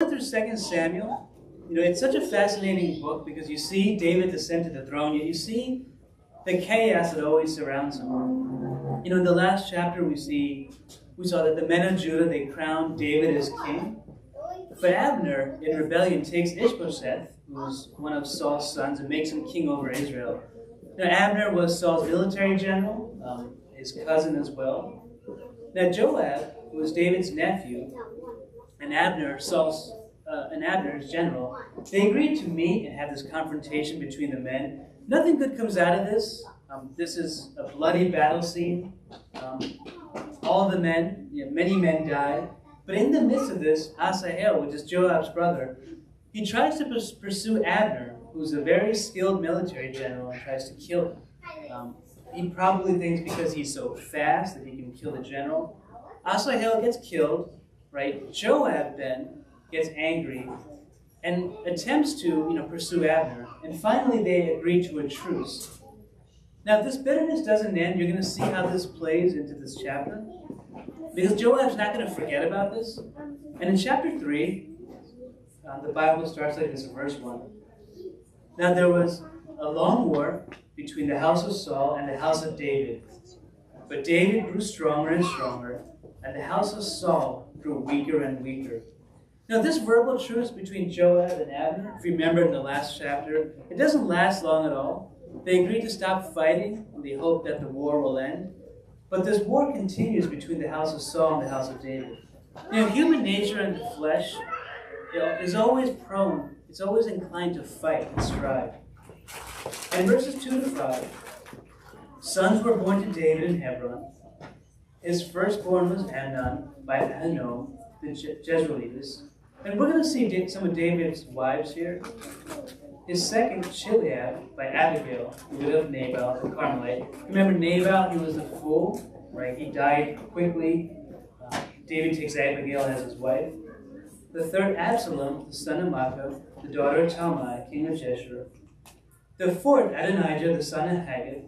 Through Second Samuel, it's such a fascinating book because you see David descend to the throne, yet you see the chaos that always surrounds him. In the last chapter we saw that the men of Judah, they crowned David as king. But Abner, in rebellion, takes Ishbosheth, who's one of Saul's sons, and makes him king over Israel. Now, Abner was Saul's military general, his cousin as well. Now, Joab, who was David's nephew, and Abner's general, they agreed to meet and have this confrontation between the men. Nothing good comes out of this. This is a bloody battle scene. All the men, many men die. But in the midst of this, Asahel, which is Joab's brother, he tries to pursue Abner, who's a very skilled military general, and tries to kill him. He probably thinks because he's so fast that he can kill the general. Asahel gets killed, right? Joab then gets angry and attempts to, pursue Abner. And finally they agree to a truce. Now, if this bitterness doesn't end, you're going to see how this plays into this chapter. Because Joab's not going to forget about this. And in chapter 3, the Bible starts like this in verse 1. Now there was a long war between the house of Saul and the house of David. But David grew stronger and stronger, and the house of Saul grew weaker and weaker. Now this verbal truce between Joab and Abner, if you remember in the last chapter, it doesn't last long at all. They agree to stop fighting, and they hope that the war will end. But this war continues between the house of Saul and the house of David. Human nature and the flesh is always prone, it's always inclined to fight and strive. And verses 2 to 5, sons were born to David in Hebron. His firstborn was Amnon by Ahinoam, the Jezreelitess. And we're going to see some of David's wives here. His second, Chileab, by Abigail, the widow of Nabal, the Carmelite. Remember Nabal, he was a fool, right? He died quickly. David takes Abigail as his wife. The third, Absalom, the son of Maacah, the daughter of Talmai, king of Jeshurun. The fourth, Adonijah, the son of Haggith.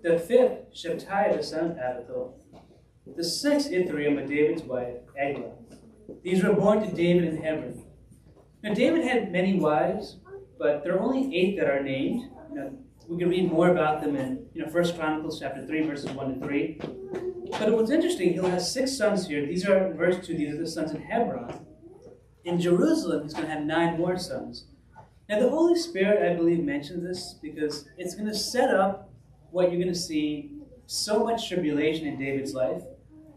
The fifth, Shebatiah, the son of Abithal. The sixth, Ithream, of David's wife, Eglah. These were born to David in Hebron. Now, David had many wives, but there are only 8 that are named. We can read more about them in 1 Chronicles chapter 3, verses 1 to 3. But what's interesting, he'll have 6 sons here. These are, in verse 2, these are the sons in Hebron. In Jerusalem, he's going to have 9 more sons. Now, the Holy Spirit, I believe, mentions this because it's going to set up what you're going to see so much tribulation in David's life,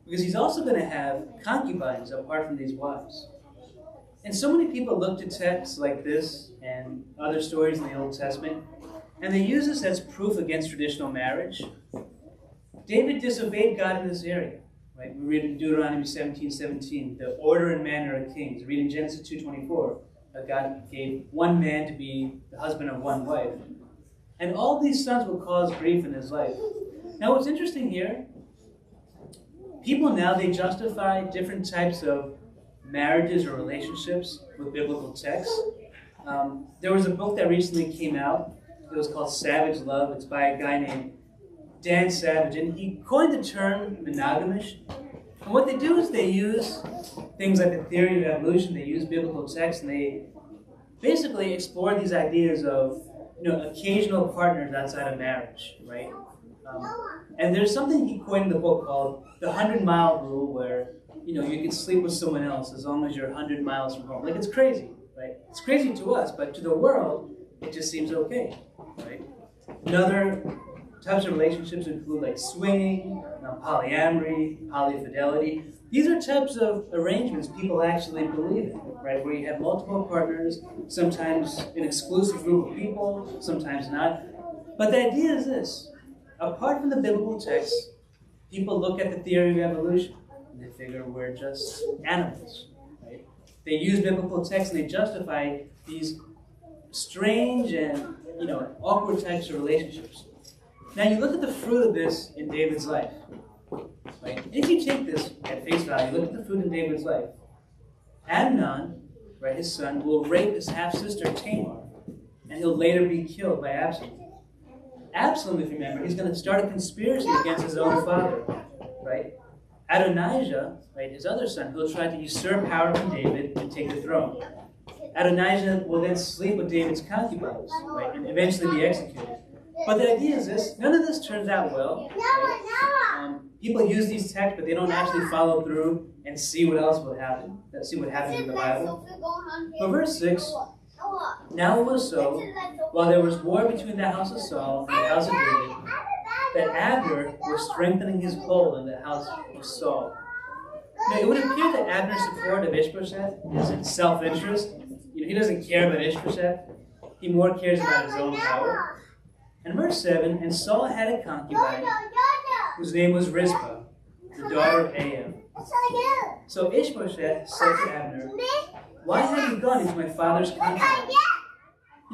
because he's also going to have concubines apart from these wives. And so many people look to texts like this and other stories in the Old Testament, and they use this as proof against traditional marriage. David disobeyed God in this area. Right? We read in Deuteronomy 17:17, the order and manner of kings. We read in Genesis 2:24, God gave one man to be the husband of one wife. And all these sons will cause grief in his life. Now what's interesting here, people now, they justify different types of marriages or relationships with biblical texts. There was a book that recently came out. It was called Savage Love. It's by a guy named Dan Savage, and he coined the term monogamish. And what they do is they use things like the theory of evolution. They use biblical texts, and they basically explore these ideas of occasional partners outside of marriage, right? And there's something he coined in the book called the 100-mile rule, where you can sleep with someone else as long as you're 100 miles from home. Like, it's crazy, right? It's crazy to us, but to the world, it just seems okay, right? Another types of relationships include like swinging, polyamory, polyfidelity. These are types of arrangements people actually believe in, right? Where you have multiple partners, sometimes an exclusive group of people, sometimes not. But the idea is this: apart from the biblical text, people look at the theory of evolution and they figure we're just animals, right? They use biblical texts and they justify these strange and awkward types of relationships. Now you look at the fruit of this in David's life, right? If you take this at face value, look at the fruit in David's life. Amnon, right, his son, will rape his half-sister Tamar, and he'll later be killed by Absalom. Absalom, if you remember, he's going to start a conspiracy against his own father, right? Adonijah, right, his other son, he'll try to usurp power from David and take the throne. Adonijah will then sleep with David's concubines, right, and eventually be executed. But the idea is this: none of this turns out well. Right? People use these texts, but they don't actually follow through and see what else will happen. See what happens in the Bible. But verse 6, now it was so, while there was war between the house of Saul and the house of David, that Abner was strengthening his hold in the house of Saul. Now, it would appear that Abner's support of Ishbosheth is in self-interest. He doesn't care about Ishbosheth. He more cares about his own power. And verse 7, and Saul had a concubine whose name was Rizpah, the daughter of Joab. So Ishbosheth said to Abner, why have you gone into my father's concubine?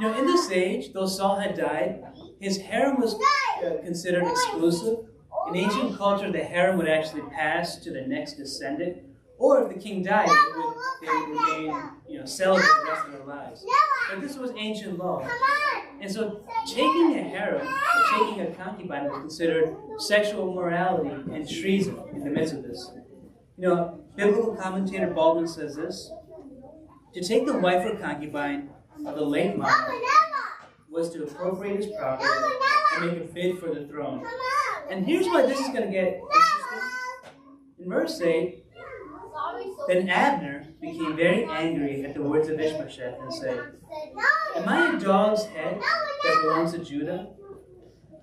In this age, though Saul had died, his harem was considered exclusive. In ancient culture, the harem would actually pass to the next descendant, or if the king died, they would remain, celibate the rest of their lives. But this was ancient law. And so taking a harem, or taking a concubine, was considered sexual immorality and treason in the midst of this. Biblical commentator Baldwin says this: to take the wife or concubine of the late monarch was to appropriate his property and make a bid for the throne. And here's why this is going to get interesting. In verse 8, then Abner became very angry at the words of Ishbosheth and said, am I a dog's head that belongs to Judah?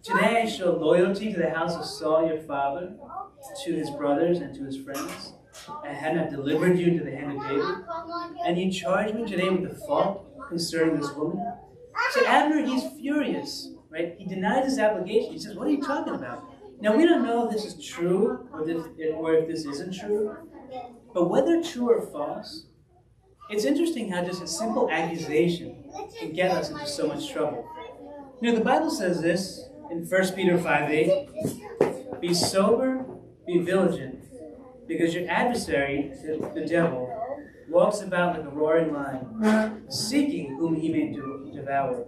Today I show loyalty to the house of Saul your father, to his brothers and to his friends. I had not delivered you into the hand of David. And you charge me today with the fault concerning this woman? So Abner, he's furious, right? He denies his application. He says, what are you talking about? Now, we don't know if this is true or if this isn't true. But whether true or false, it's interesting how just a simple accusation can get us into so much trouble. The Bible says this in 1 Peter 5:8, be sober, be vigilant, because your adversary, the devil, walks about like a roaring lion, seeking whom he may devour.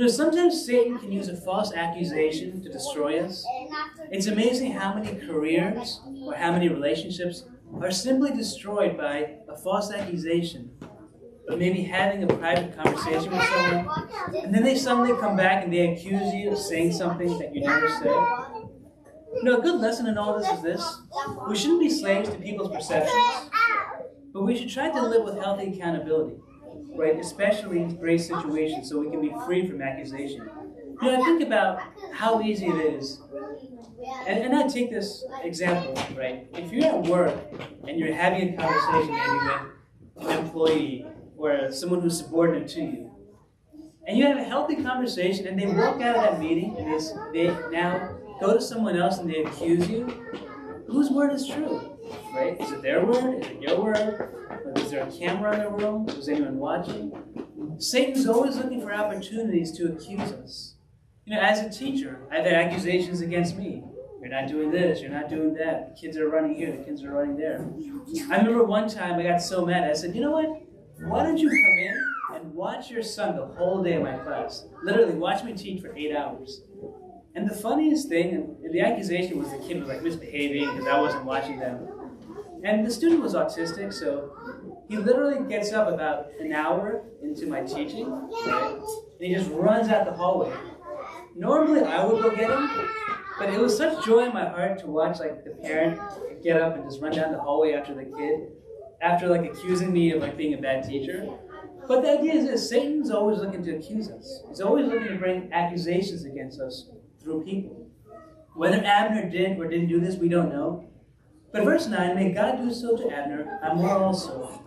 Sometimes Satan can use a false accusation to destroy us. It's amazing how many careers or how many relationships are simply destroyed by a false accusation, or maybe having a private conversation with someone, and then they suddenly come back and they accuse you of saying something that you never said. A good lesson in all this is this: we shouldn't be slaves to people's perceptions, but we should try to live with healthy accountability, right? Especially in great situations, so we can be free from accusation. I think about how easy it is. And I take this example, right? If you're at work and you're having a conversation maybe with an employee or someone who's subordinate to you, and you have a healthy conversation and they walk out of that meeting and they now go to someone else and they accuse you, whose word is true, right? Is it their word? Is it your word? Or is there a camera in the room? Is anyone watching? Satan's always looking for opportunities to accuse us. As a teacher, I've had accusations against me. You're not doing this, you're not doing that. The kids are running here, the kids are running there. I remember one time I got so mad, I said, you know what? Why don't you come in and watch your son the whole day in my class? Literally, watch me teach for 8 hours. And the funniest thing, and the accusation was the kid was misbehaving because I wasn't watching them. And the student was autistic, so he literally gets up about an hour into my teaching, right? And he just runs out the hallway. Normally I would go get him, but it was such joy in my heart to watch the parent get up and just run down the hallway after the kid, after accusing me of being a bad teacher. But the idea is this: Satan's always looking to accuse us. He's always looking to bring accusations against us through people. Whether Abner did or didn't do this, we don't know. But verse 9, may God do so to Abner, and more also,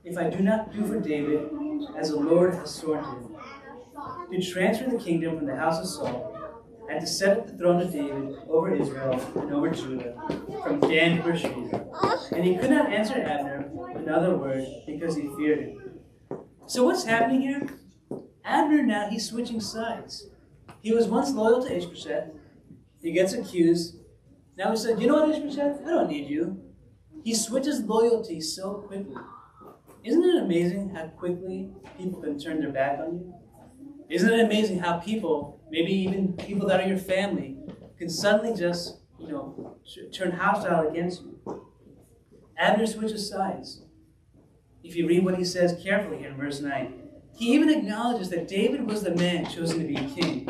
if I do not do for David as the Lord has sworn to him, to transfer the kingdom from the house of Saul, and to set up the throne of David over Israel and over Judah, from Dan to Beersheba. And he could not answer Abner another word, because he feared him. So what's happening here? Abner now, he's switching sides. He was once loyal to Ishbosheth. He gets accused. Now he said, you know what, Ishbosheth? I don't need you. He switches loyalty so quickly. Isn't it amazing how quickly people can turn their back on you? Isn't it amazing how people, maybe even people that are your family, can suddenly just turn hostile against you. Abner switches sides. If you read what he says carefully here in verse 9, he even acknowledges that David was the man chosen to be king.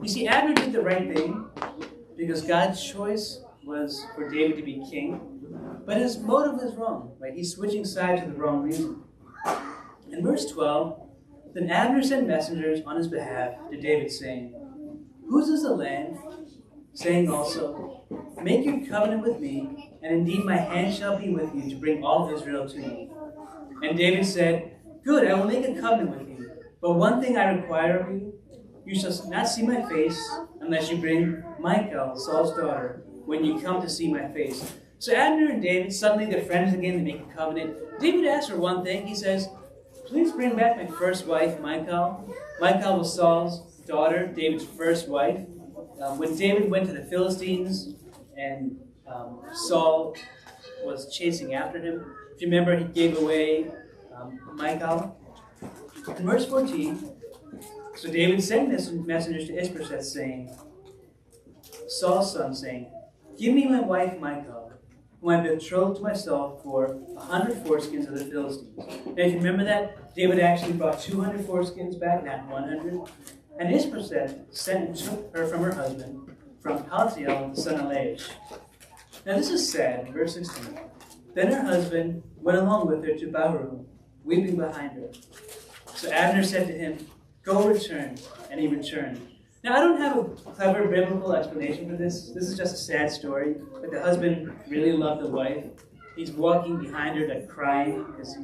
You see, Abner did the right thing because God's choice was for David to be king, but his motive was wrong, right? He's switching sides for the wrong reason. In verse 12, then Abner sent messengers on his behalf to David, saying, "Whose is the land?" Saying also, "Make your covenant with me, and indeed my hand shall be with you to bring all Israel to me." And David said, "Good, I will make a covenant with you. But one thing I require of you, you shall not see my face unless you bring Michal, Saul's daughter, when you come to see my face." So Abner and David, suddenly they're friends again, they make a covenant. David asks for one thing. He says, "Please bring back my first wife, Michal." Michal was Saul's daughter, David's first wife. When David went to the Philistines and Saul was chasing after him, if you remember, he gave away Michal. In verse 14, so David sent messengers to Ishbosheth, saying, Saul's son, saying, "Give me my wife Michal, whom I betrothed to myself for 100 foreskins of the Philistines." Now, if you remember that, David actually brought 200 foreskins back, not 100. And Ishbosheth sent and took her from her husband, from Paltiel, the son of Laish. Now this is sad, verse 16. Then her husband went along with her to Bahurim, weeping behind her. So Abner said to him, "Go return," and he returned. Now I don't have a clever biblical explanation for this. This is just a sad story. But the husband really loved the wife. He's walking behind her, like crying because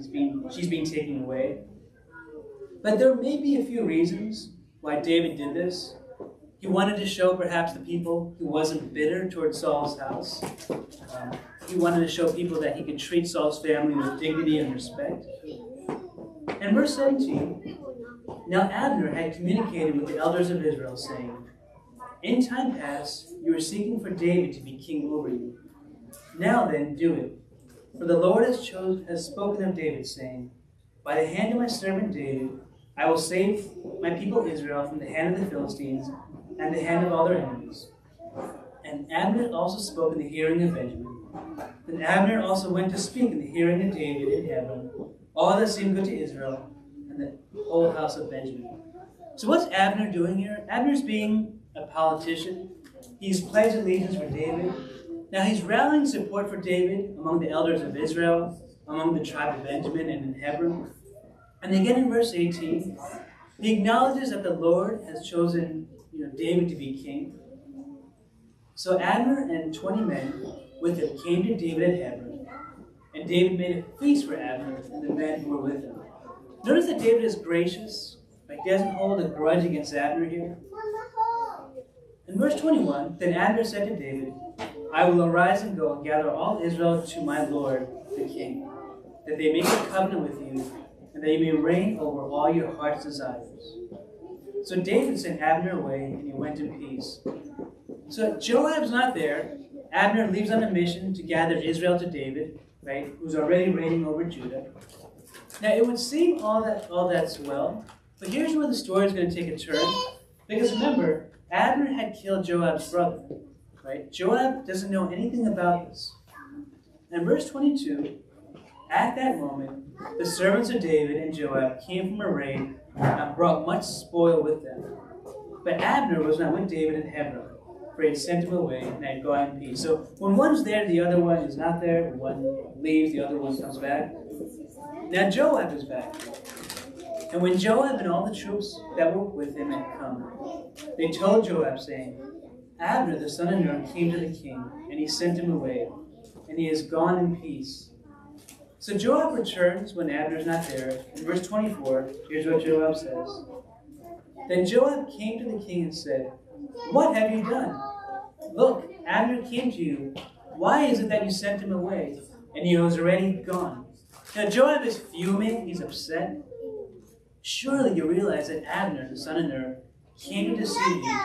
she's being taken away. But there may be a few reasons why David did this. He wanted to show perhaps the people he wasn't bitter towards Saul's house. He wanted to show people that he could treat Saul's family with dignity and respect. And verse 17, now Abner had communicated with the elders of Israel, saying, "In time past you were seeking for David to be king over you. Now then, do it. For the Lord has spoken of David, saying, By the hand of my servant David, I will save my people Israel from the hand of the Philistines and the hand of all their enemies." And Abner also spoke in the hearing of Benjamin. Then Abner also went to speak in the hearing of David in Hebron, all that seemed good to Israel, and the whole house of Benjamin. So what's Abner doing here? Abner's being a politician. He's pledged allegiance for David. Now he's rallying support for David among the elders of Israel, among the tribe of Benjamin, and in Hebron. And again in verse 18, he acknowledges that the Lord has chosen David to be king. So Abner and 20 men with him came to David at Hebron, and David made a feast for Abner and the men who were with him. Notice that David is gracious, but he doesn't hold a grudge against Abner here. In verse 21, then Abner said to David, "I will arise and go and gather all Israel to my lord, the king, that they may make a covenant with you, and that you may reign over all your heart's desires." So David sent Abner away, and he went in peace. So Joab's not there. Abner leaves on a mission to gather Israel to David, right, who's already reigning over Judah. Now it would seem all that's well, but here's where the story is going to take a turn. Because remember, Abner had killed Joab's brother, right? Joab doesn't know anything about this. And verse 22, at that moment, the servants of David and Joab came from a raid and brought much spoil with them. But Abner was not with David in Hebron, for he had sent him away and had gone in peace. So when one's there, the other one is not there. When one leaves, the other one comes back. Now Joab is back. And when Joab and all the troops that were with him had come, they told Joab, saying, "Abner the son of Ner came to the king, and he sent him away, and he has gone in peace." So Joab returns when Abner is not there. In verse 24, here's what Joab says. Then Joab came to the king and said, "What have you done? Look, Abner came to you. Why is it that you sent him away, and he was already gone?" Now Joab is fuming. He's upset. Surely you realize that Abner, the son of Ner, came to deceive you,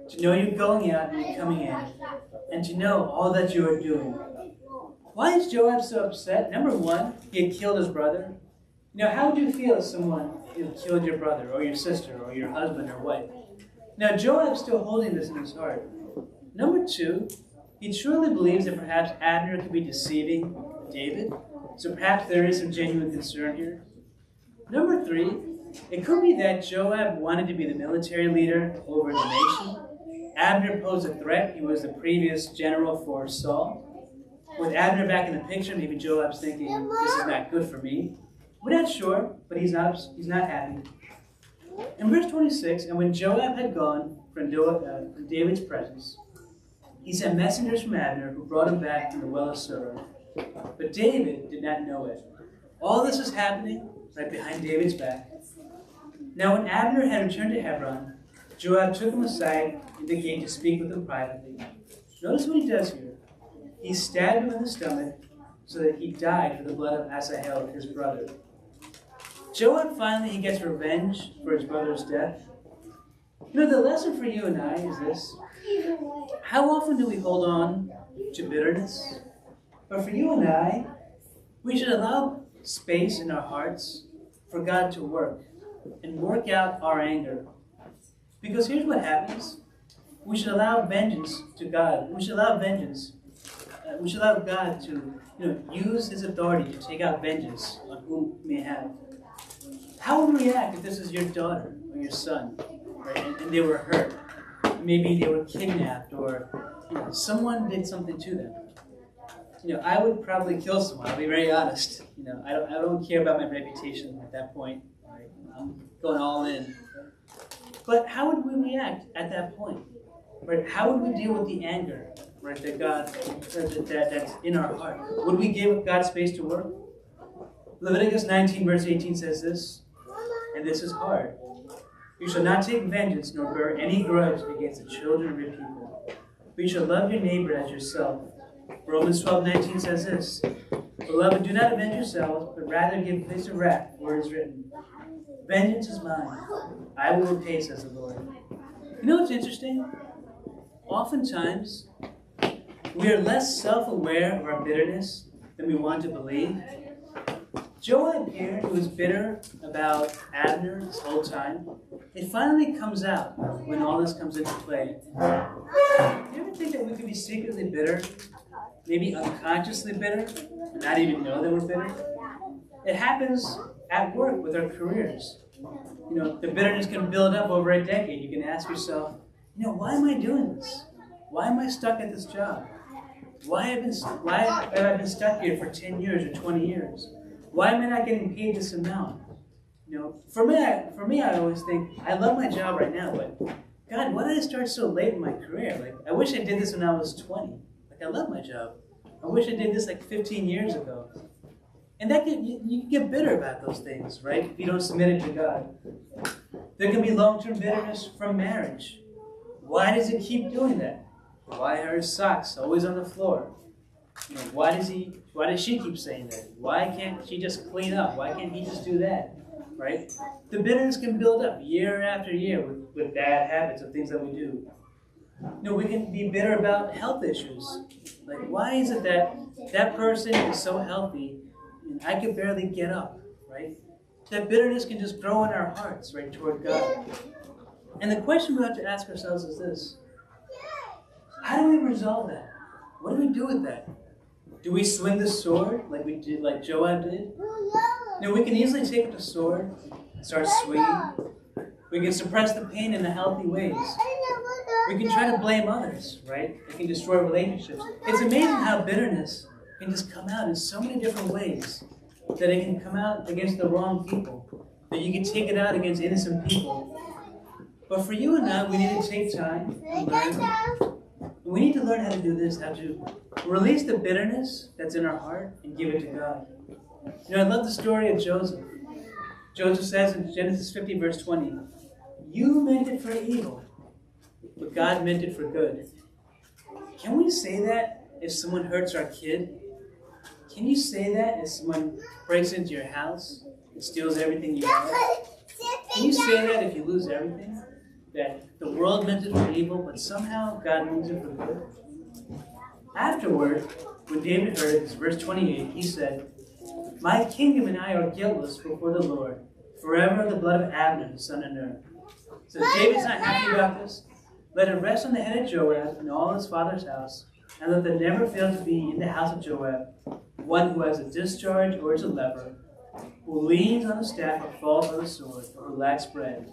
to know you're going out and you're coming in, and to know all that you are doing. Why is Joab so upset? Number one, he had killed his brother. How would you feel if someone killed your brother, or your sister, or your husband, or wife? Now, Joab's still holding this in his heart. Number two, He truly believes that perhaps Abner could be deceiving David, so perhaps there is some genuine concern here. Number 3, it could be that Joab wanted to be the military leader over the nation. Abner posed a threat. He was the previous general for Saul. With Abner back in the picture, maybe Joab's thinking, this is not good for me. We're not sure, but he's not happy. In verse 26, and when Joab had gone from David's presence, he sent messengers from Abner who brought him back from the well of Sirah. But David did not know it. All this is happening right behind David's back. Now when Abner had returned to Hebron, Joab took him aside in the gate to speak with him privately. Notice what he does here. He stabbed him in the stomach so that he died for the blood of Asahel, his brother. Joab finally he gets revenge for his brother's death. You know, the lesson for you and I is this. How often do we hold on to bitterness? But for you and I, we should allow space in our hearts for God to work and work out our anger. Because here's what happens. We should allow vengeance to God. We should allow vengeance. We should allow God to use His authority to take out vengeance on whom we may have. How would we react if this is your daughter or your son, right? and they were hurt? Maybe they were kidnapped or someone did something to them. I would probably kill someone. I'll be very honest. I don't care about my reputation at that point. Right? I'm going all in. But how would we react at that point? Right? How would we deal with the anger, right? That's in our heart? Would we give God space to work? Leviticus 19 verse 18 says this, and this is hard. You shall not take vengeance nor bear any grudge against the children of your people, but you shall love your neighbor as yourself. Romans 12:19 says this, Beloved, do not avenge yourselves, but rather give place to wrath, for it is written, Vengeance is mine, I will repay, says the Lord. You know what's interesting? Oftentimes, we are less self-aware of our bitterness than we want to believe. Joab here, who was bitter about Abner this whole time, it finally comes out when all this comes into play. You ever think that we could be secretly bitter? Maybe unconsciously bitter, and not even know that we're bitter? It happens at work with our careers. The bitterness can build up over a decade. You can ask yourself, why am I doing this? Why am I stuck at this job? Why have I been stuck here for 10 years or 20 years? Why am I not getting paid this amount? For me, I always think, I love my job right now, but God, why did I start so late in my career? I wish I did this when I was 20. I love my job. I wish I did this 15 years ago. And you can get bitter about those things, right? If you don't submit it to God. There can be long-term bitterness from marriage. Why does he keep doing that? Why are his socks always on the floor? Why does she keep saying that? Why can't she just clean up? Why can't he just do that? Right? The bitterness can build up year after year with bad habits of things that we do. We can be bitter about health issues. Why is it that person is so healthy and I can barely get up, right? That bitterness can just grow in our hearts, right, toward God. And the question we have to ask ourselves is this. How do we resolve that? What do we do with that? Do we swing the sword like Joab did? We can easily take up the sword and start swinging. We can suppress the pain in the healthy ways. We can try to blame others, right? It can destroy relationships. It's amazing how bitterness can just come out in so many different ways. That it can come out against the wrong people. That you can take it out against innocent people. But for you and I, we need to take time and learn. We need to learn how to do this, how to release the bitterness that's in our heart and give it to God. I love the story of Joseph. Joseph says in Genesis 50, verse 20, You meant it for evil, but God meant it for good. Can we say that if someone hurts our kid? Can you say that if someone breaks into your house and steals everything you have? Can you say that if you lose everything? That the world meant it for evil, but somehow God means it for good? Afterward, when David heard this, verse 28, he said, My kingdom and I are guiltless before the Lord, forever the blood of Abner, the son of Ner. So David's not happy about this. Let it rest on the head of Joab and all his father's house, and let there never fail to be in the house of Joab one who has a discharge or is a leper, who leans on a staff or falls on a sword, or who lacks bread.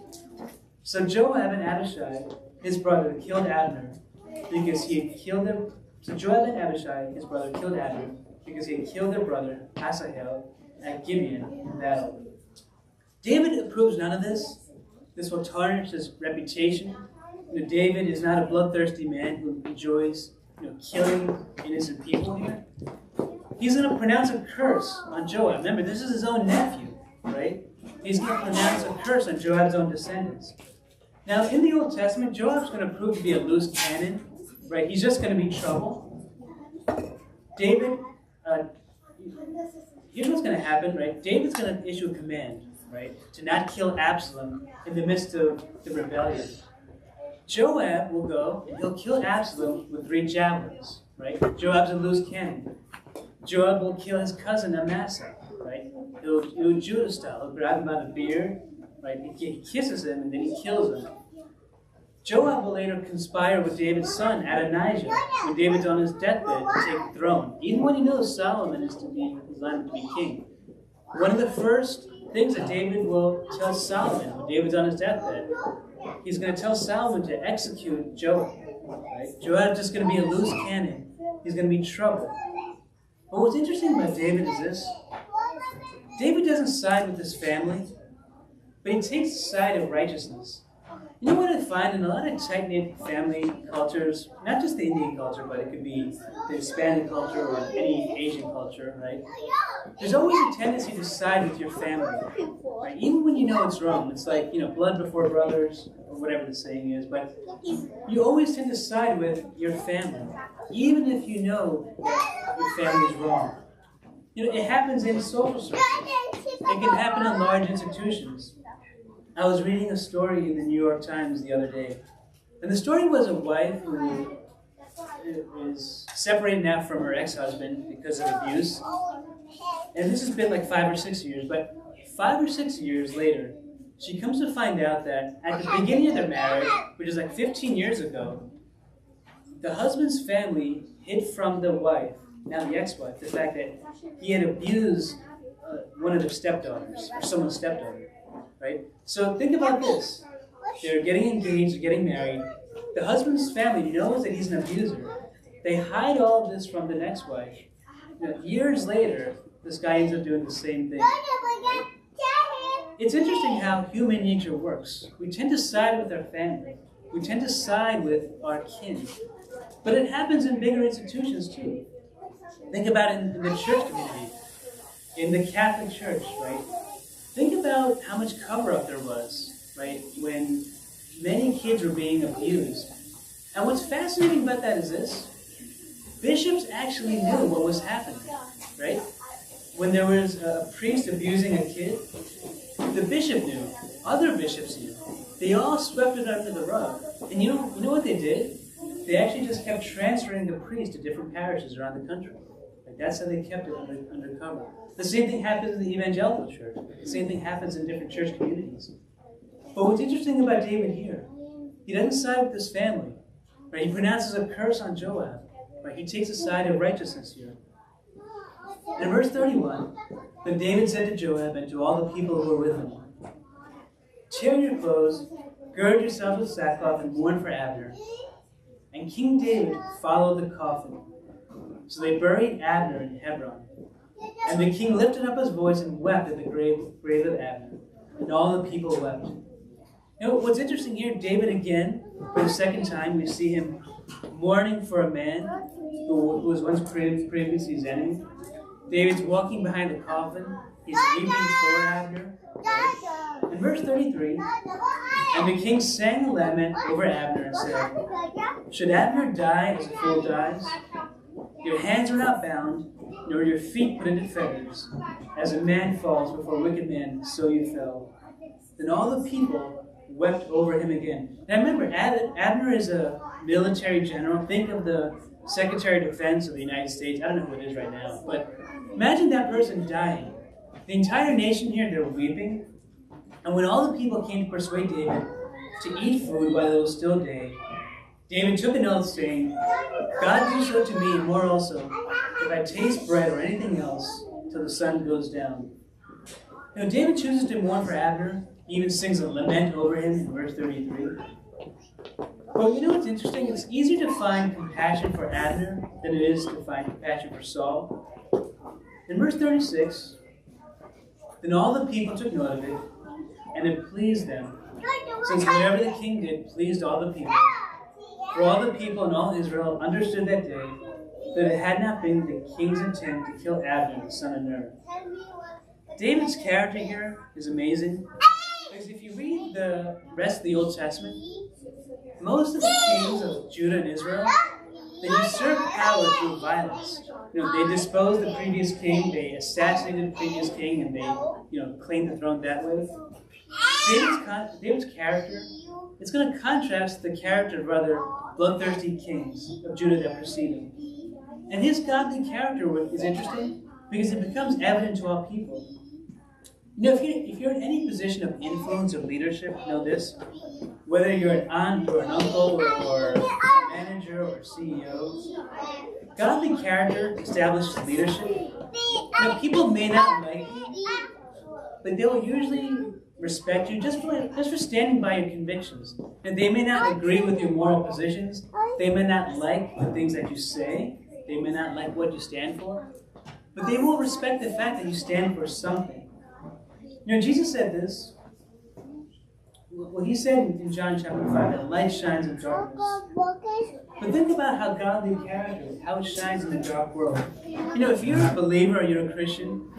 So Joab and Abishai, his brother, killed Abner because he had killed their. So Joab and Abishai, his brother, killed Abner because he had killed their brother Asahel at Gibeon in battle. David approves none of this. This will tarnish his reputation. David is not a bloodthirsty man who enjoys killing innocent people here. He's going to pronounce a curse on Joab. Remember, this is his own nephew, right? He's going to pronounce a curse on Joab's own descendants. Now, in the Old Testament, Joab's going to prove to be a loose cannon, right? He's just going to be trouble. David, here's what's going to happen, right? David's going to issue a command, right, to not kill Absalom in the midst of the rebellion. Joab will go and he'll kill Absalom with 3 javelins, right? Joab's a loose cannon. Joab will kill his cousin Amasa, right? He'll do Judah style. He'll grab him by the beard, right? He kisses him and then he kills him. Joab will later conspire with David's son Adonijah when David's on his deathbed to take the throne, even when he knows Solomon is designed to be king. One of the first things that David will tell Solomon when David's on his deathbed, he's going to tell Solomon to execute Joab. Right? Joab's just going to be a loose cannon. He's going to be trouble. But what's interesting about David is this. David doesn't side with his family, but he takes the side of righteousness. You know what I find in a lot of tight-knit family cultures, not just the Indian culture, but it could be the Hispanic culture or any Asian culture, right? There's always a tendency to side with your family, right? Even when you know it's wrong. It's like, blood before brothers, or whatever the saying is, but you always tend to side with your family, even if you know that your family is wrong. It happens in social circles. It can happen in large institutions. I was reading a story in the New York Times the other day, and the story was a wife who is separated now from her ex-husband because of abuse. And this has been like 5 or 6 years, but 5 or 6 years later, she comes to find out that at the beginning of their marriage, which is like 15 years ago, the husband's family hid from the wife, now the ex-wife, the fact that he had abused one of their stepdaughters, or someone's stepdaughter. Right? So think about this. They're getting engaged, they're getting married. The husband's family knows that he's an abuser. They hide all of this from the next wife. Years later, this guy ends up doing the same thing. It's interesting how human nature works. We tend to side with our family. We tend to side with our kin. But it happens in bigger institutions too. Think about it in the church community, in the Catholic Church, right? Think about how much cover-up there was, right, when many kids were being abused. And what's fascinating about that is this. Bishops actually knew what was happening, right? When there was a priest abusing a kid, the bishop knew. Other bishops knew. They all swept it under the rug. And you know what they did? They actually just kept transferring the priest to different parishes around the country. That's how they kept it undercover. The same thing happens in the evangelical church. The same thing happens in different church communities. But what's interesting about David here, he doesn't side with his family. Right? He pronounces a curse on Joab. Right? He takes a side of righteousness here. In verse 31, then David said to Joab and to all the people who were with him, tear your clothes, gird yourselves with sackcloth, and mourn for Abner. And King David followed the coffin. So they buried Abner in Hebron. And the king lifted up his voice and wept at the grave of Abner. And all the people wept. What's interesting here, David again, for the second time, we see him mourning for a man who was once previously his enemy. David's walking behind the coffin. He's weeping for Abner. In verse 33, and the king sang a lament over Abner and said, should Abner die as a fool dies? Your hands are not bound, nor your feet put into fetters. As a man falls before a wicked man, so you fell. Then all the people wept over him again. Now remember, Abner is a military general. Think of the Secretary of Defense of the United States. I don't know who it is right now, but imagine that person dying. The entire nation here, they're weeping. And when all the people came to persuade David to eat food while it was still day, David took an oath saying, God do so to me and more also, if I taste bread or anything else till the sun goes down. David chooses to mourn for Abner. He even sings a lament over him in verse 33. But you know what's interesting? It's easier to find compassion for Abner than it is to find compassion for Saul. In verse 36, then all the people took note of it, and it pleased them, since whatever the king did pleased all the people. For all the people and all Israel understood that day that it had not been the king's intent to kill Abner, the son of Ner. David's character here is amazing, because if you read the rest of the Old Testament, most of the kings of Judah and Israel, they usurped power through violence. They deposed the previous king, they assassinated the previous king, and they, claimed the throne that way. David's character, it's going to contrast the character of other bloodthirsty kings of Judah that preceded him. And his godly character is interesting because it becomes evident to all people. If you're in any position of influence or leadership, know this. Whether you're an aunt or an uncle or a manager or CEO, godly character establishes leadership. People may not like you, but they will usually respect you just for standing by your convictions. And they may not agree with your moral positions. They may not like the things that you say. They may not like what you stand for. But they will respect the fact that you stand for something. Jesus said this. Well, he said in John chapter 5 that light shines in darkness. But think about how godly character, how it shines in the dark world. If you're a believer or you're a Christian,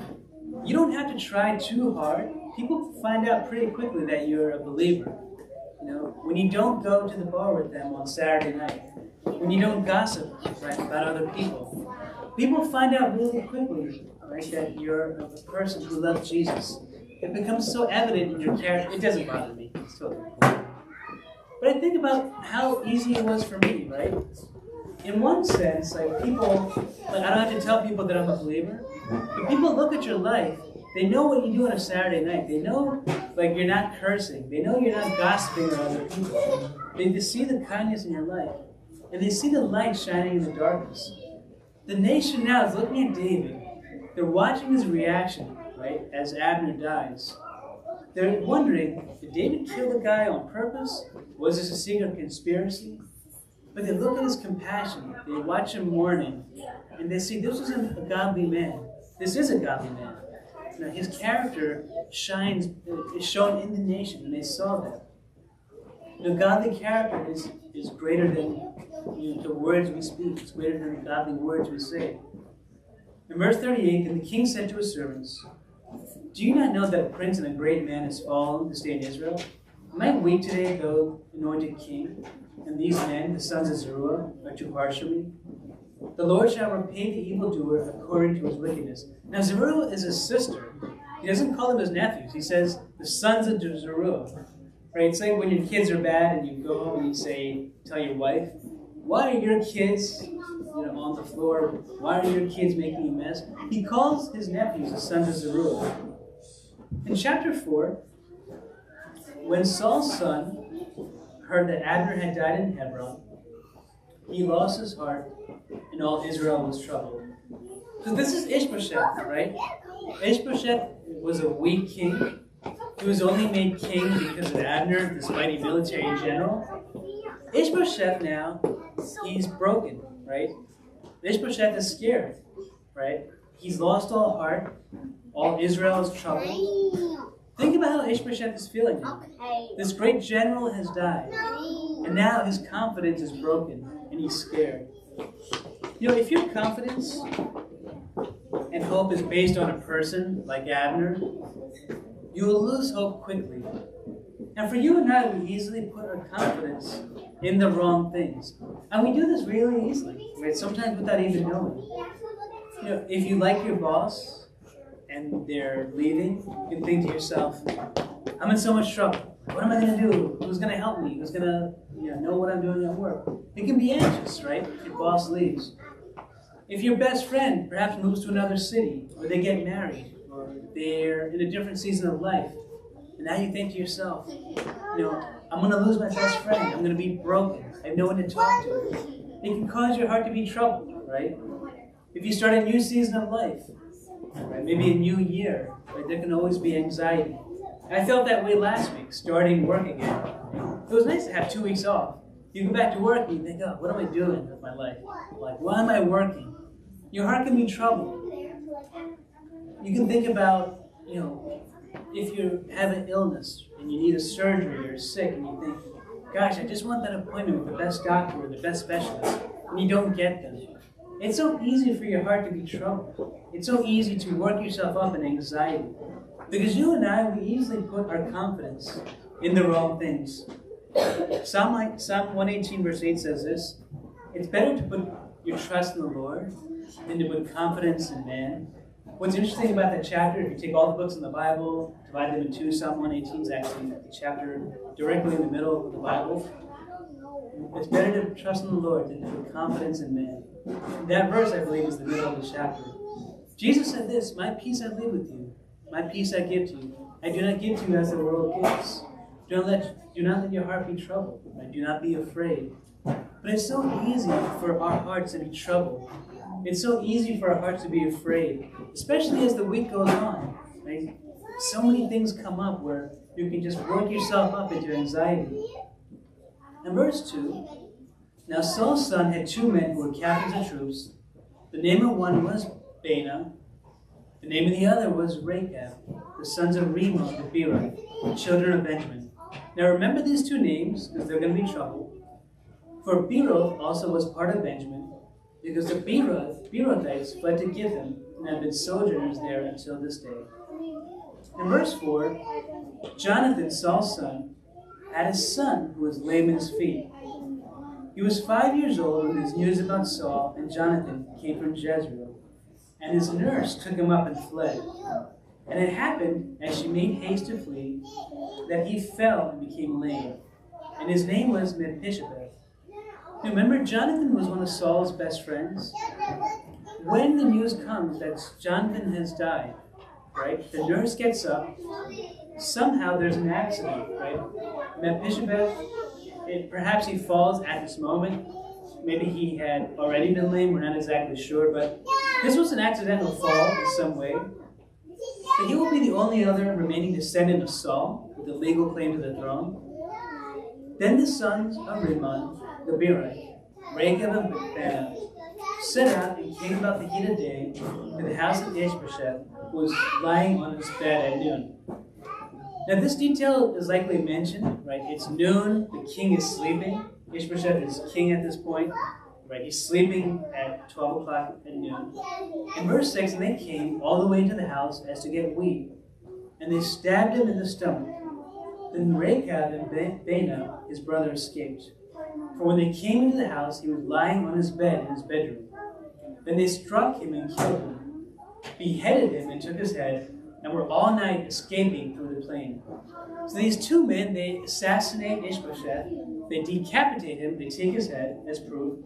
you don't have to try too hard. People find out pretty quickly that you're a believer. When you don't go to the bar with them on Saturday night, when you don't gossip about other people, people find out really quickly that you're a person who loves Jesus. It becomes so evident in your character. It doesn't bother me. It's totally cool. But I think about how easy it was for me, right? In one sense, people, I don't have to tell people that I'm a believer, but people look at your life. They know what you do on a Saturday night. They know, you're not cursing. They know you're not gossiping with other people. They see the kindness in your life. And they see the light shining in the darkness. The nation now is looking at David. They're watching his reaction, as Abner dies. They're wondering, did David kill the guy on purpose? Was this a secret conspiracy? But they look at his compassion. They watch him mourning. And they see this isn't a godly man. This is a godly man. His character shines, is shown in the nation, and they saw that. Godly character is greater than the words we speak. It's greater than the godly words we say. In verse 38, and the king said to his servants, do you not know that a prince and a great man has fallen to stay in Israel? Am I weak today, though anointed king? And these men, the sons of Zeruiah, are too harsh for me? The Lord shall repay the evildoer according to his wickedness. Now Zeruiah is his sister. He doesn't call them his nephews. He says the sons of Zeruiah. It's like when your kids are bad and you go home and you tell your wife, why are your kids on the floor? Why are your kids making a mess? He calls his nephews the sons of Zeruiah. In chapter 4, when Saul's son heard that Abner had died in Hebron, he lost his heart, and all Israel was troubled. So this is Ishbosheth, right? Ishbosheth was a weak king. He was only made king because of Abner, this mighty military general. Ishbosheth now, he's broken, right? Ishbosheth is scared, right? He's lost all heart. All Israel is troubled. Think about how Ishbosheth is feeling now. This great general has died. And now his confidence is broken, and he's scared. If your confidence and hope is based on a person like Abner, you will lose hope quickly. And for you and I, we easily put our confidence in the wrong things. And we do this really easily, sometimes without even knowing. If you like your boss and they're leaving, you can think to yourself, I'm in so much trouble. What am I going to do? Who's going to help me? Who's going to know what I'm doing at work? You can be anxious, right, if your boss leaves. If your best friend perhaps moves to another city, or they get married, or they're in a different season of life, And now you think to yourself, I'm going to lose my best friend. I'm going to be broken. I have no one to talk to. It can cause your heart to be troubled, right? If you start a new season of life, right, maybe a new year, right, there can always be anxiety. I felt that way last week, starting work again. It was nice to have 2 weeks off. You go back to work and you think, oh, what am I doing with my life? Like, why am I working? Your heart can be troubled. You can think about, if you have an illness and you need a surgery or you're sick and you think, gosh, I just want that appointment with the best doctor or the best specialist, and you don't get them. It's so easy for your heart to be troubled. It's so easy to work yourself up in anxiety. Because you and I, we easily put our confidence in the wrong things. Psalm 118 verse 8 says this, it's better to put your trust in the Lord than to put confidence in man. What's interesting about that chapter, if you take all the books in the Bible, divide them in two, Psalm 118 is actually the chapter directly in the middle of the Bible. It's better to trust in the Lord than to put confidence in man. That verse, I believe, is the middle of the chapter. Jesus said this, my peace I leave with you, my peace I give to you. I do not give to you as the world gives. Do not let your heart be troubled. Right? Do not be afraid. But it's so easy for our hearts to be troubled. It's so easy for our hearts to be afraid, especially as the week goes on. Right? So many things come up where you can just work yourself up into anxiety. In verse 2, now Saul's son had 2 men who were captains of troops. The name of one was Abner. The name of the other was Joab, the sons of Rimmon the Beeroth, the children of Benjamin. Now remember these 2 names, because they're going to be trouble. For Beeroth also was part of Benjamin, because the Beerothites fled to Gibeon and have been sojourners there until this day. In verse 4, Jonathan, Saul's son, had a son who was lame in his feet. He was 5 years old when his news about Saul and Jonathan came from Jezreel, and his nurse took him up and fled. And it happened, as she made haste to flee, that he fell and became lame. And his name was Mephibosheth. Remember, Jonathan was one of Saul's best friends. When the news comes that Jonathan has died, right, the nurse gets up. Somehow there's an accident, right? Mephibosheth, perhaps he falls at this moment. Maybe he had already been lame, we're not exactly sure, but this was an accidental fall in some way. But he will be the only other remaining descendant of Saul with a legal claim to the throne. Then the sons of Rimmon, the Beeroth, Joab and Abner, set out and came about the heat of day to the house of Ishbosheth, who was lying on his bed at noon. Now this detail is likely mentioned, right? It's noon, the king is sleeping. Ishbosheth is king at this point, right? He's sleeping at 12 o'clock at noon. In verse 6, and they came all the way into the house as to get wheat, and they stabbed him in the stomach. Then Joab and Abner, his brother, escaped. For when they came into the house, he was lying on his bed in his bedroom. Then they struck him and killed him, beheaded him and took his head, and were all night escaping through the plain. So these 2 men, they assassinate Ishbosheth, they decapitate him, they take his head as proof.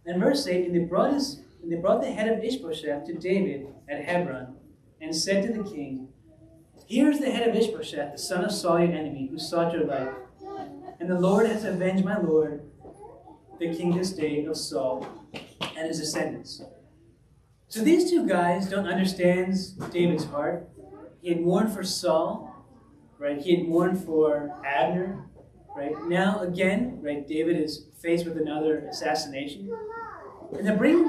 And verse 8, and they brought the head of Ishbosheth to David at Hebron, and said to the king, here is the head of Ishbosheth, the son of Saul your enemy, who sought your life. And the Lord has avenged my lord, the king this day, of Saul and his descendants. So these 2 guys don't understand David's heart. He had mourned for Saul, right? He had mourned for Abner, right? Now again, right, David is faced with another assassination. And they bring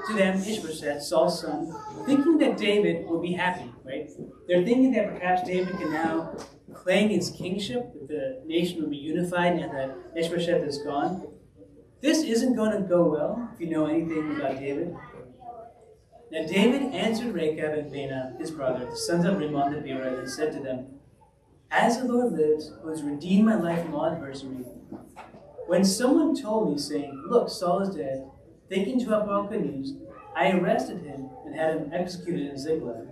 to them Ishbosheth, Saul's son, thinking that David will be happy, right? They're thinking that perhaps David can now claim his kingship, that the nation will be unified now that Ishbosheth is gone. This isn't going to go well, if you know anything about David. Now David answered Joab and Abner, his brother, the sons of Rimmon the Beeroth, and said to them, as the Lord lives, who has redeemed my life from all adversity, when someone told me, saying, look, Saul is dead, thinking to have brought good news, I arrested him and had him executed in Ziklag.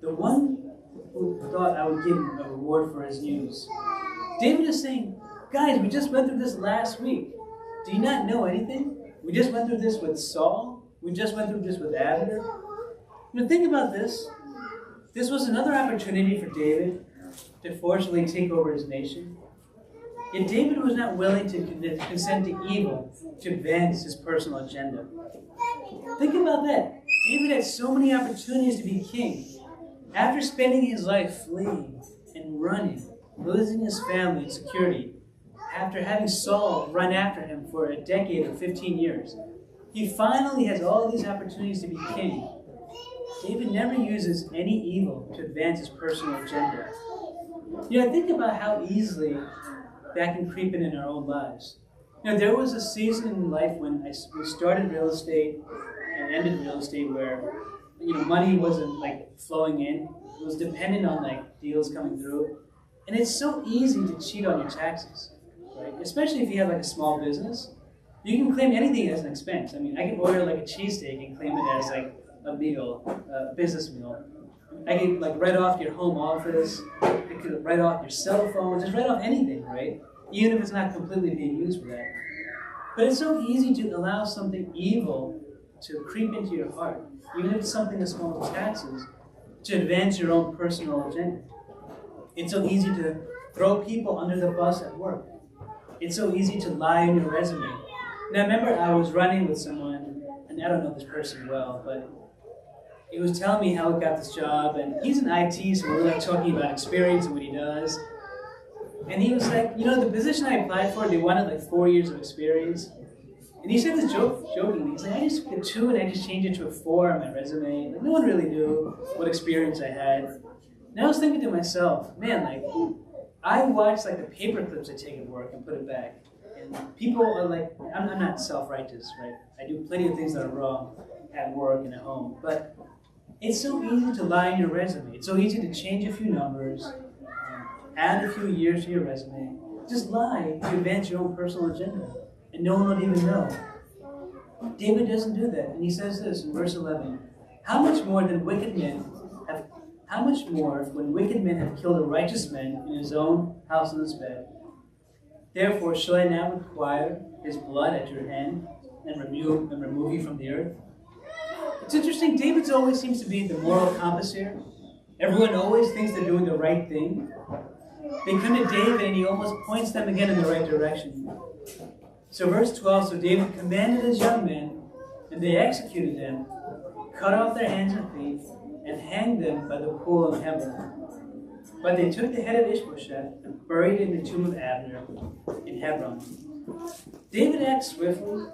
The one who thought I would give him a reward for his news. David is saying, guys, we just went through this last week. Do you not know anything? We just went through this with Saul. We just went through this with Abner. Think about this. This was another opportunity for David to forcibly take over his nation. Yet David was not willing to consent to evil to advance his personal agenda. Think about that. David had so many opportunities to be king. After spending his life fleeing and running, losing his family and security, after having Saul run after him for a decade or 15 years, he finally has all these opportunities to be king. David never uses any evil to advance his personal agenda. Think about how easily that can creep in our own lives. There was a season in life when we started real estate and ended real estate where money wasn't flowing in. It was dependent on deals coming through. And it's so easy to cheat on your taxes, right? Especially if you have a small business. You can claim anything as an expense. I can order a cheesesteak and claim it as a meal, a business meal. I can write off your home office. I could write off your cell phone. Just write off anything, right? Even if it's not completely being used for that. But it's so easy to allow something evil to creep into your heart, even if it's something as small as taxes, to advance your own personal agenda. It's so easy to throw people under the bus at work. It's so easy to lie in your resume. Now, I remember I was running with someone, and I don't know this person well, but he was telling me how he got this job, and he's in IT, so we were talking about experience and what he does. And he was like, the position I applied for, they wanted 4 years of experience. And he said this jokingly. He's like, I just took a 2 and I just changed it to a 4 on my resume. No one really knew what experience I had. And I was thinking to myself, man, I watch the paper clips I take at work and put it back. And people are I'm not self-righteous, right? I do plenty of things that are wrong at work and at home. But it's so easy to lie in your resume. It's so easy to change a few numbers, add a few years to your resume. Just lie to advance your own personal agenda. And no one would even know. David doesn't do that. And he says this in verse 11. How much more when wicked men have killed a righteous man in his own house in his bed? Therefore shall I now require his blood at your hand and remove you from the earth? It's interesting, David always seems to be the moral compass here. Everyone always thinks they're doing the right thing. They come to David and he almost points them again in the right direction. So verse 12, so David commanded his young men, and they executed them, cut off their hands and feet, and hanged them by the pool of Hebron. But they took the head of Ishbosheth and buried it in the tomb of Abner in Hebron. David acts swiftly,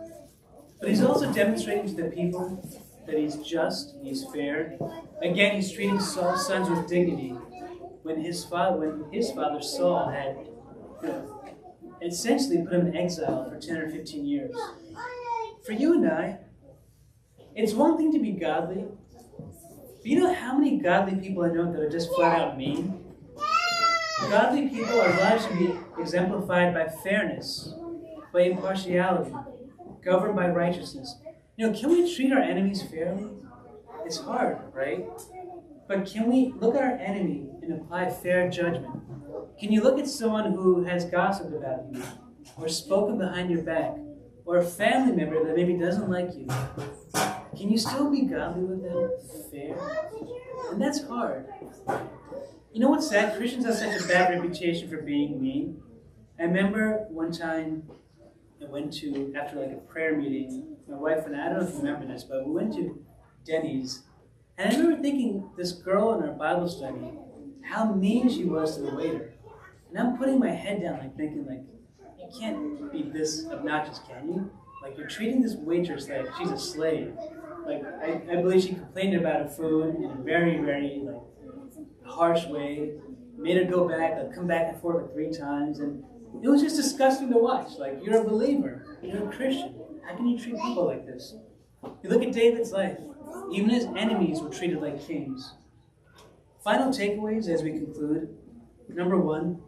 but he's also demonstrating to the people that he's just, he's fair. Again, he's treating Saul's sons with dignity when his father Saul had essentially put him in exile for 10 or 15 years. For you and I, it's one thing to be godly, but you know how many godly people I know that are just flat out mean? Godly people, our lives should be exemplified by fairness, by impartiality, governed by righteousness. Can we treat our enemies fairly? It's hard, right? But can we look at our enemy and apply fair judgment? Can you look at someone who has gossiped about you, or spoken behind your back, or a family member that maybe doesn't like you? Can you still be godly with them? Fair? And that's hard. You know what's sad? Christians have such a bad reputation for being mean. I remember one time I went to, after a prayer meeting, my wife and I don't know if you remember this, but we went to Denny's. And I remember thinking, this girl in our Bible study, how mean she was to the waiter. And I'm putting my head down, thinking, you can't be this obnoxious, can you? You're treating this waitress like she's a slave. I believe she complained about her food in a very, very, harsh way. Made her go back, come back and forth 3 times. And it was just disgusting to watch. You're a believer. You're a Christian. How can you treat people like this? You look at David's life. Even his enemies were treated like kings. Final takeaways as we conclude. Number 1,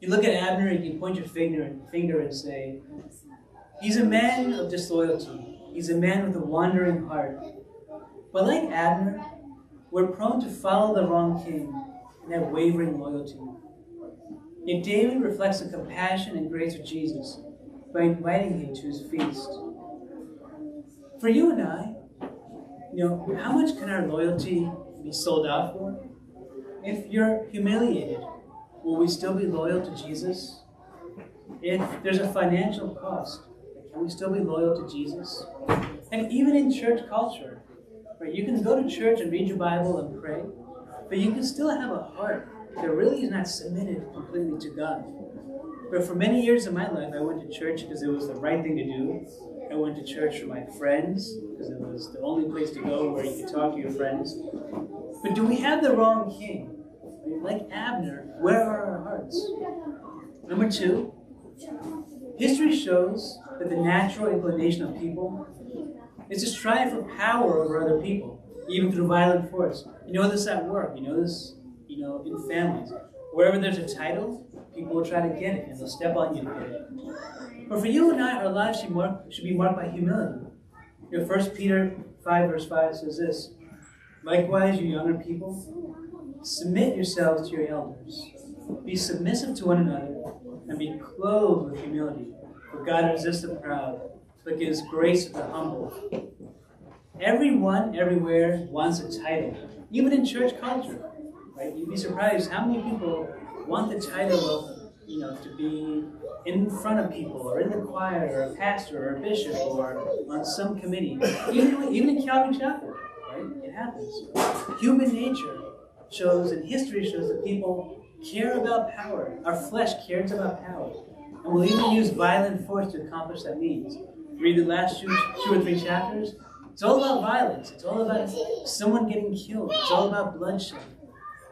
you look at Abner and you point your finger and say, he's a man of disloyalty. He's a man with a wandering heart. But like Abner, we're prone to follow the wrong king and have wavering loyalty. Yet David reflects the compassion and grace of Jesus by inviting him to his feast. For you and I, how much can our loyalty be sold out for? If you're humiliated, will we still be loyal to Jesus? If there's a financial cost, can we still be loyal to Jesus? And even in church culture, right, you can go to church and read your Bible and pray, but you can still have a heart that really is not submitted completely to God. But for many years of my life, I went to church because it was the right thing to do. I went to church for my friends because it was the only place to go where you could talk to your friends. But do we have the wrong king? Like Abner, where are our hearts? Number two, history shows that the natural inclination of people is to strive for power over other people, even through violent force. You know this at work. You know this, in families. Wherever there's a title, people will try to get it, and they'll step on you to get it. But for you and I, our lives should be marked by humility. 1 Peter 5, verse 5 says this, "Likewise, you younger people, submit yourselves to your elders. Be submissive to one another, and be clothed with humility. For God resists the proud, but gives grace to the humble." Everyone, everywhere, wants a title, even in church culture. Right? You'd be surprised how many people want the title of, to be in front of people, or in the choir, or a pastor, or a bishop, or on some committee. Even in Calvary Chapel, right? It happens. Human nature shows, and history shows, that people care about power. Our flesh cares about power. And we'll even use violent force to accomplish that means. Read the last two or three chapters. It's all about violence. It's all about someone getting killed. It's all about bloodshed.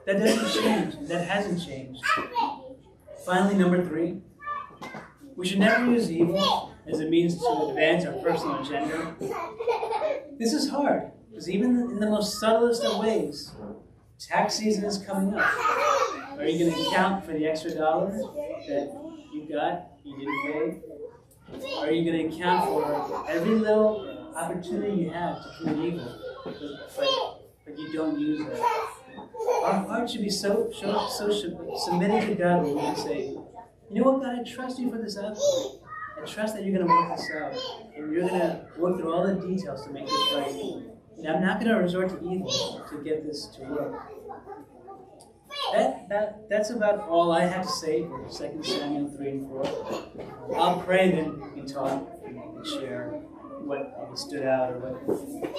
That doesn't change. That hasn't changed. Finally, number three, we should never use evil as a means to advance our personal agenda. This is hard, because even in the most subtlest of ways, tax season is coming up. Are you going to account for the extra dollar that you didn't pay? Are you going to account for every little opportunity you have to commit evil, but you don't use it? Our heart should be so submitted to God when we can say, "You know what, God, I trust you for this outcome. I trust that you're going to work this out, and you're going to work through all the details to make this right. And I'm not going to resort to evil to get this to work." That's about all I have to say for 2 Samuel 3 and 4. I'll pray, and then we can talk and share what stood out or what